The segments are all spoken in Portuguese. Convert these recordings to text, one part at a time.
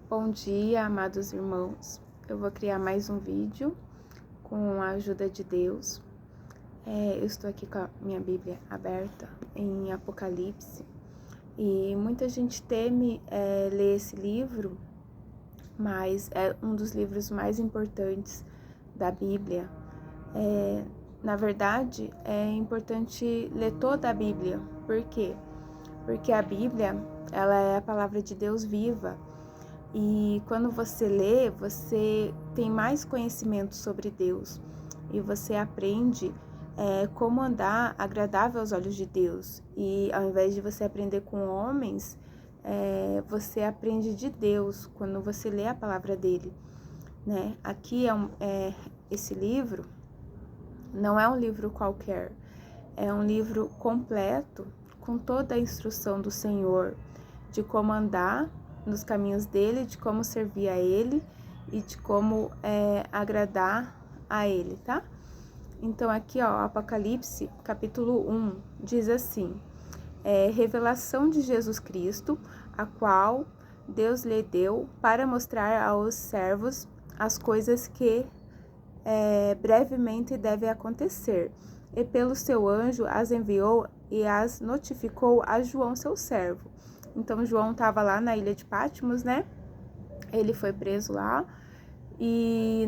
Bom dia, amados irmãos. Eu vou criar mais um vídeo com a ajuda de Deus. Eu estou aqui com a minha Bíblia aberta em Apocalipse e muita gente teme ler esse livro, mas é um dos livros mais importantes da Bíblia. Na verdade, é importante ler toda a Bíblia. Por quê? Porque a Bíblia, ela é a palavra de Deus viva. E quando você lê, você tem mais conhecimento sobre Deus e você aprende como andar agradável aos olhos de Deus. E ao invés de você aprender com homens, você aprende de Deus quando você lê a palavra dele, né? Aqui esse livro não é um livro qualquer, é um livro completo com toda a instrução do Senhor de como andar nos caminhos dele, de como servir a ele e de como agradar a ele, tá? Então aqui, ó, Apocalipse, capítulo 1, diz assim: revelação de Jesus Cristo, a qual Deus lhe deu para mostrar aos servos as coisas que brevemente devem acontecer. E pelo seu anjo as enviou e as notificou a João, seu servo. Então, João estava lá na ilha de Patmos, né? Ele foi preso lá e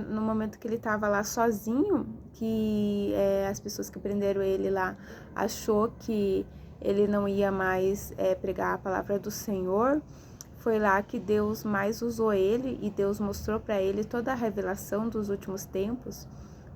no momento que ele estava lá sozinho, que as pessoas que prenderam ele lá achou que ele não ia mais pregar a palavra do Senhor, foi lá que Deus mais usou ele e Deus mostrou para ele toda a revelação dos últimos tempos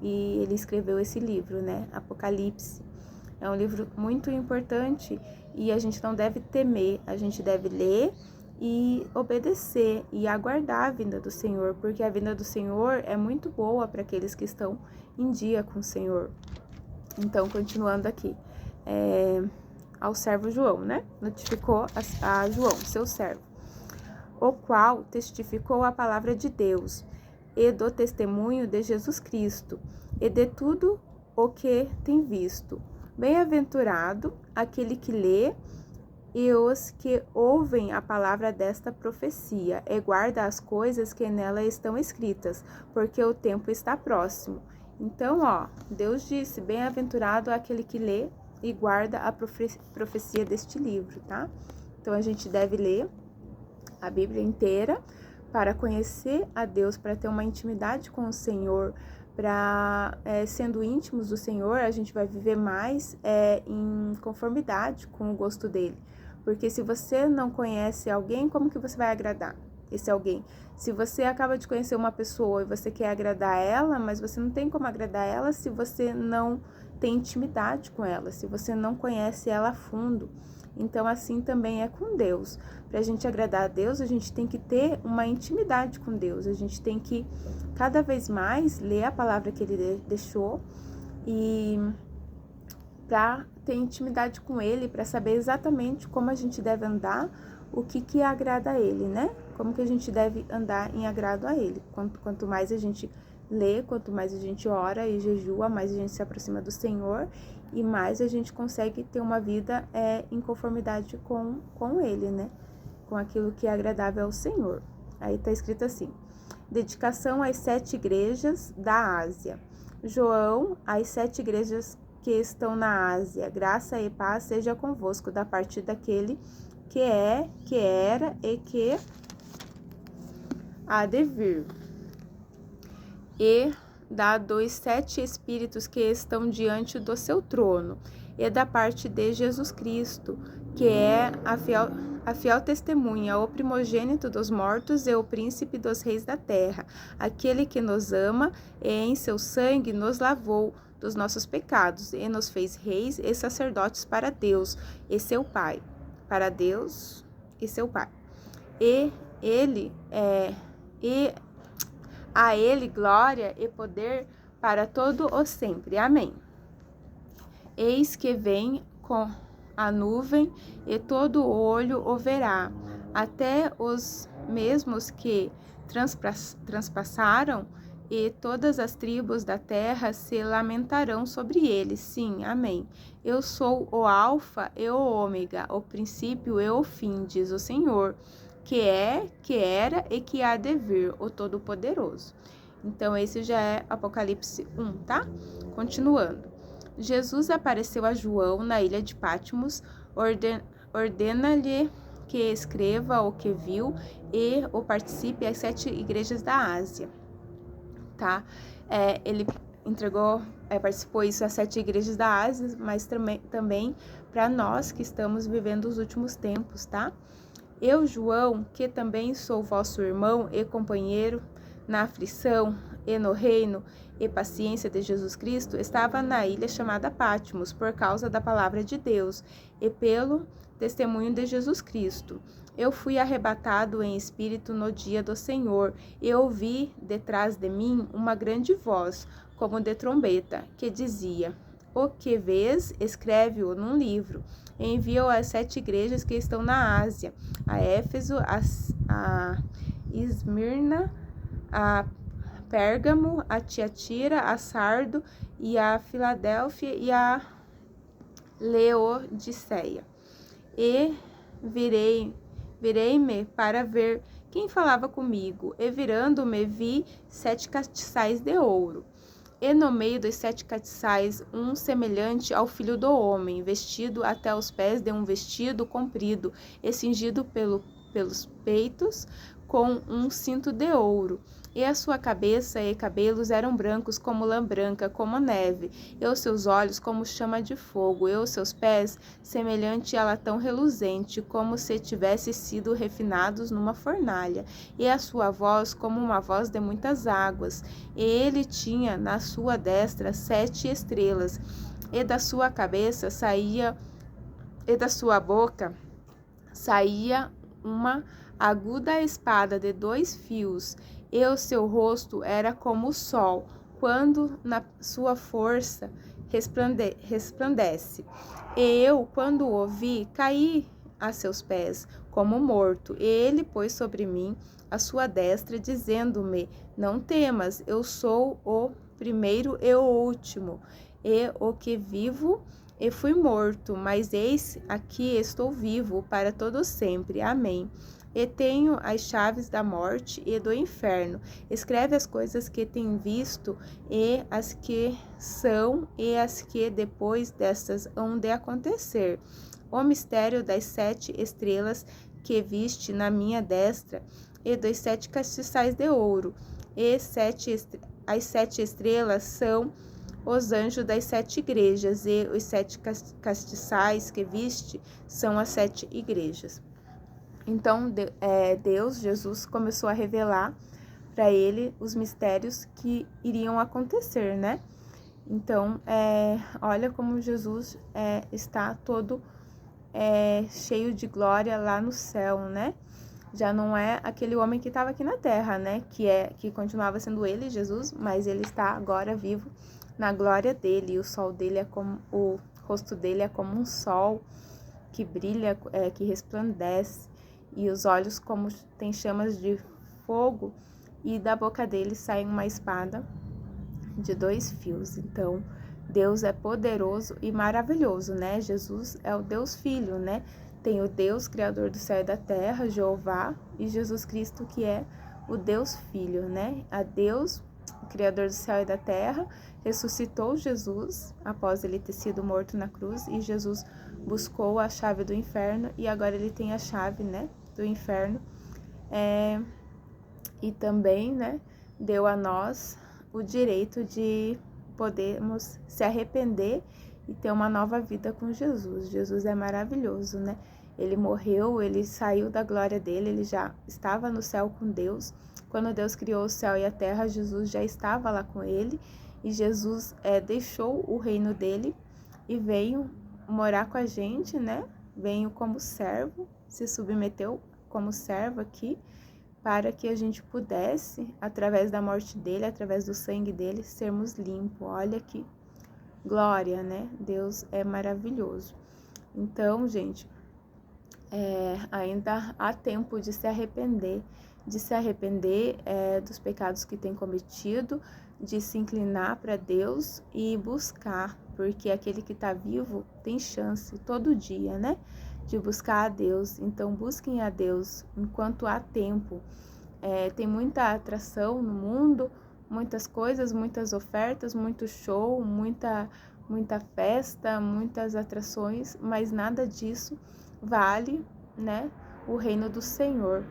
e ele escreveu esse livro, né? Apocalipse. É um livro muito importante e a gente não deve temer, a gente deve ler e obedecer e aguardar a vinda do Senhor, porque a vinda do Senhor é muito boa para aqueles que estão em dia com o Senhor. Então, continuando aqui, ao servo João, né? Notificou a João, seu servo, o qual testificou a palavra de Deus e do testemunho de Jesus Cristo e de tudo o que tem visto. Bem-aventurado aquele que lê e os que ouvem a palavra desta profecia e guarda as coisas que nela estão escritas, porque o tempo está próximo. Então, ó, Deus disse, bem-aventurado aquele que lê e guarda a profecia deste livro, tá? Então, a gente deve ler a Bíblia inteira para conhecer a Deus, para ter uma intimidade com o Senhor, para sendo íntimos do Senhor, a gente vai viver mais em conformidade com o gosto dele. Porque se você não conhece alguém, como que você vai agradar esse alguém? Se você acaba de conhecer uma pessoa e você quer agradar ela, mas você não tem como agradar ela se você não tem intimidade com ela, se você não conhece ela a fundo. Então, assim também é com Deus. Para a gente agradar a Deus, a gente tem que ter uma intimidade com Deus. A gente tem que, cada vez mais, ler a palavra que Ele deixou e para ter intimidade com Ele, para saber exatamente como a gente deve andar, o que agrada a Ele, né? Como que a gente deve andar em agrado a Ele. Quanto mais a gente lê, quanto mais a gente ora e jejua, mais a gente se aproxima do Senhor e mais a gente consegue ter uma vida em conformidade com Ele, né? Com aquilo que é agradável ao Senhor. Aí tá escrito assim: dedicação às 7 igrejas da Ásia. João, às 7 igrejas que estão na Ásia, graça e paz seja convosco da parte daquele que é, que era e que há de vir. E dos 7 espíritos que estão diante do seu trono, e da parte de Jesus Cristo, que é a fiel testemunha, o primogênito dos mortos e o príncipe dos reis da terra, aquele que nos ama e em seu sangue nos lavou dos nossos pecados e nos fez reis e sacerdotes para Deus e seu Pai. Para Deus e seu Pai. A Ele glória e poder para todo o sempre. Amém. Eis que vem com a nuvem e todo olho o verá, até os mesmos que transpassaram, e todas as tribos da terra se lamentarão sobre ele. Sim, amém. Eu sou o alfa e o ômega, o princípio e o fim, diz o Senhor, que é, que era e que há de vir, o Todo-Poderoso. Então, esse já é Apocalipse 1, tá? Continuando. Jesus apareceu a João na ilha de Patmos, ordena-lhe que escreva o que viu e o participe às 7 igrejas da Ásia, tá? Ele participou isso às 7 igrejas da Ásia, mas também para nós que estamos vivendo os últimos tempos, tá? Eu, João, que também sou vosso irmão e companheiro na aflição e no reino e paciência de Jesus Cristo, estava na ilha chamada Patmos por causa da palavra de Deus e pelo testemunho de Jesus Cristo. Eu fui arrebatado em espírito no dia do Senhor e ouvi detrás de mim uma grande voz, como de trombeta, que dizia: O que vês, escreve-o num livro. Envia-o às 7 igrejas que estão na Ásia, a Éfeso, a Esmirna, a Pérgamo, a Tiatira, a Sardo e a Filadélfia e a Laodiceia. E virei-me para ver quem falava comigo, e virando-me vi 7 castiçais de ouro. E no meio dos 7 castiçais, um semelhante ao Filho do Homem, vestido até os pés de um vestido comprido e cingido pelos peitos com um cinto de ouro. E a sua cabeça e cabelos eram brancos como lã branca, como neve, e os seus olhos como chama de fogo, e os seus pés semelhante a latão reluzente, como se tivessem sido refinados numa fornalha, e a sua voz como uma voz de muitas águas. E ele tinha na sua destra 7 estrelas, e da sua cabeça e da sua boca saía uma aguda espada de 2 fios, e o seu rosto era como o sol, quando na sua força resplandece. E eu, quando o ouvi, caí a seus pés, como morto. E ele pôs sobre mim a sua destra, dizendo-me: Não temas, eu sou o primeiro e o último, e o que vivo e fui morto, mas eis aqui estou vivo para todo sempre. Amém. E tenho as chaves da morte e do inferno. Escreve as coisas que tem visto, e as que são, e as que depois destas hão de acontecer. O mistério das 7 estrelas que viste na minha destra, e dos 7 castiçais de ouro. E as 7 estrelas são os anjos das 7 igrejas, e os 7 castiçais que viste são as 7 igrejas. Então, Deus, Jesus, começou a revelar para ele os mistérios que iriam acontecer, né? Então, olha como Jesus está todo cheio de glória lá no céu, né? Já não é aquele homem que estava aqui na terra, né? Que continuava sendo ele, Jesus, mas ele está agora vivo na glória dele. E o sol dele o rosto dele é como um sol que brilha, que resplandece. E os olhos como tem chamas de fogo, e da boca dele sai uma espada de 2 fios. Então, Deus é poderoso e maravilhoso, né? Jesus é o Deus Filho, né? Tem o Deus Criador do céu e da terra, Jeová, e Jesus Cristo, que é o Deus Filho, né? A Deus, o Criador do céu e da terra, ressuscitou Jesus após ele ter sido morto na cruz, e Jesus buscou a chave do inferno, e agora ele tem a chave, né, do inferno, e também, né, deu a nós o direito de podermos se arrepender e ter uma nova vida com Jesus. Jesus é maravilhoso, né? Ele morreu, ele saiu da glória dele, ele já estava no céu com Deus. Quando Deus criou o céu e a terra, Jesus já estava lá com ele, e Jesus deixou o reino dele e veio morar com a gente, né? Veio como servo, se submeteu como servo aqui, para que a gente pudesse, através da morte dele, através do sangue dele, sermos limpos. Olha que glória, né? Deus é maravilhoso. Então, gente, ainda há tempo de se arrepender dos pecados que tem cometido, de se inclinar para Deus e buscar, porque aquele que está vivo tem chance todo dia, né? de buscar a Deus. Então busquem a Deus enquanto há tempo. Tem muita atração no mundo, muitas coisas, muitas ofertas, muito show, muita festa, muitas atrações, mas nada disso vale, né, o reino do Senhor.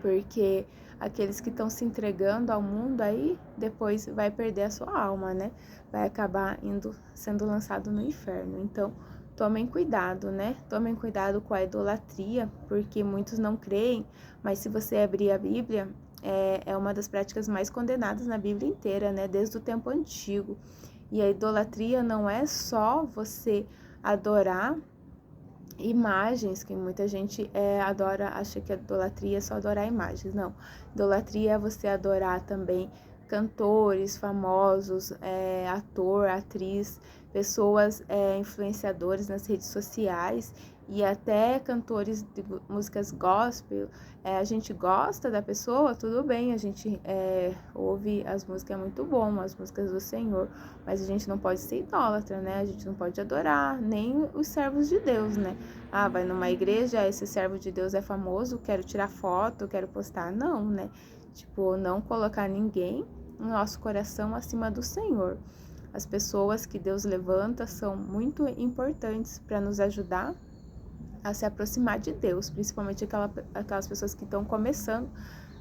Porque aqueles que estão se entregando ao mundo aí, depois vai perder a sua alma, né? Vai acabar sendo lançado no inferno. Então, tomem cuidado, né? Tomem cuidado com a idolatria, porque muitos não creem, mas se você abrir a Bíblia, é uma das práticas mais condenadas na Bíblia inteira, né? Desde o tempo antigo. E a idolatria não é só você adorar imagens, que muita gente adora, acha que a idolatria é só adorar imagens. Não, idolatria é você adorar também cantores famosos, ator, atriz, pessoas influenciadores nas redes sociais e até cantores de músicas gospel. A gente gosta da pessoa, tudo bem, a gente ouve as músicas, é muito bom, as músicas do Senhor, mas a gente não pode ser idólatra, né? A gente não pode adorar nem os servos de Deus, né? Vai numa igreja, esse servo de Deus é famoso, quero tirar foto, quero postar. Não, né? Tipo, não colocar ninguém no nosso coração acima do Senhor. As pessoas que Deus levanta são muito importantes para nos ajudar a se aproximar de Deus, principalmente aquelas pessoas que estão começando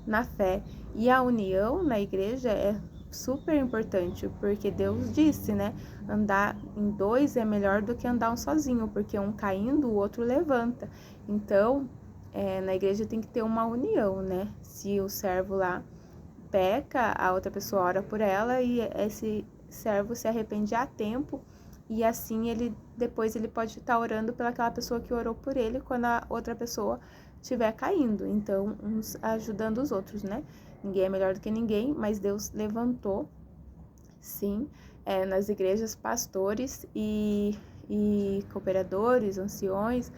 na fé. E a união na igreja é super importante, porque Deus disse, né? Andar em dois é melhor do que andar um sozinho, porque um caindo, o outro levanta. Então, na igreja tem que ter uma união, né? Se o servo lá peca, a outra pessoa ora por ela e esse servo se arrepende a tempo, e assim depois ele pode estar orando pelaquela pessoa que orou por ele quando a outra pessoa estiver caindo. Então, uns ajudando os outros, né? Ninguém é melhor do que ninguém, mas Deus levantou, sim, nas igrejas, pastores e cooperadores, anciões,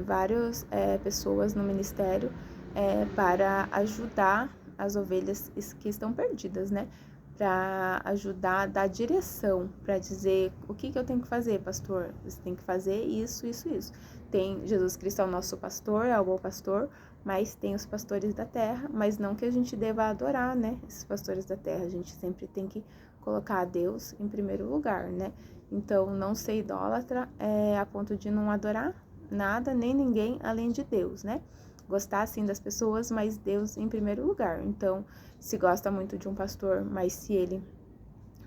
várias pessoas no ministério para ajudar as ovelhas que estão perdidas, né? Para ajudar a dar direção, para dizer o que eu tenho que fazer, pastor. Você tem que fazer isso, isso, isso. Tem Jesus Cristo é o nosso pastor, é o bom pastor, mas tem os pastores da terra, mas não que a gente deva adorar, né? Esses pastores da terra, a gente sempre tem que colocar a Deus em primeiro lugar, né? Então, não ser idólatra a ponto de não adorar nada nem ninguém além de Deus, né? Gostar sim das pessoas, mas Deus em primeiro lugar. Então, se gosta muito de um pastor, mas se ele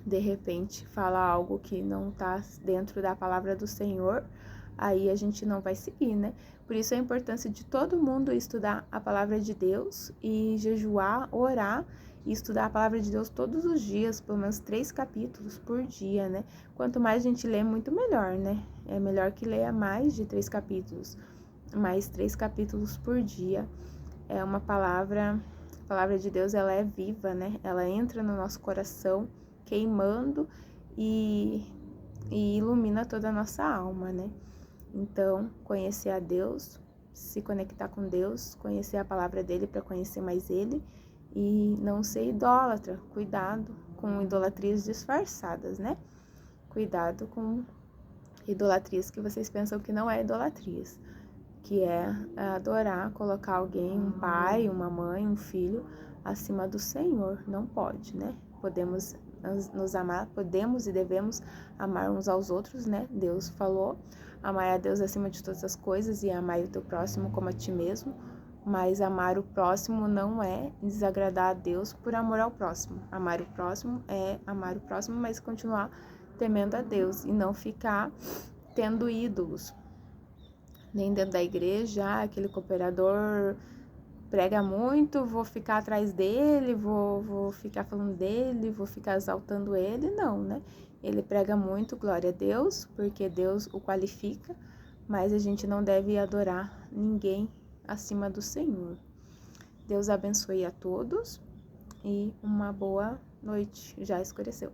de repente fala algo que não está dentro da palavra do Senhor, aí a gente não vai seguir, né? Por isso a importância de todo mundo estudar a palavra de Deus e jejuar, orar e estudar a palavra de Deus todos os dias, pelo menos 3 capítulos por dia, né? Quanto mais a gente lê, muito melhor, né? É melhor que leia mais de 3 capítulos, mais 3 capítulos por dia. É uma palavra, a palavra de Deus, ela é viva, né? Ela entra no nosso coração, queimando e ilumina toda a nossa alma, né? Então, conhecer a Deus, se conectar com Deus, conhecer a palavra dele para conhecer mais ele e não ser idólatra. Cuidado com idolatrias disfarçadas, né? Cuidado com idolatrias que vocês pensam que não é idolatrias, que é adorar, colocar alguém, um pai, uma mãe, um filho, acima do Senhor. Não pode, né? Podemos nos amar, podemos e devemos amar uns aos outros, né? Deus falou, amar a Deus acima de todas as coisas e amar o teu próximo como a ti mesmo. Mas amar o próximo não é desagradar a Deus por amor ao próximo. Amar o próximo é amar o próximo, mas continuar temendo a Deus e não ficar tendo ídolos. Nem dentro da igreja, aquele cooperador prega muito, vou ficar atrás dele, vou ficar falando dele, vou ficar exaltando ele. Não, né? Ele prega muito, glória a Deus, porque Deus o qualifica, mas a gente não deve adorar ninguém acima do Senhor. Deus abençoe a todos e uma boa noite. Já escureceu.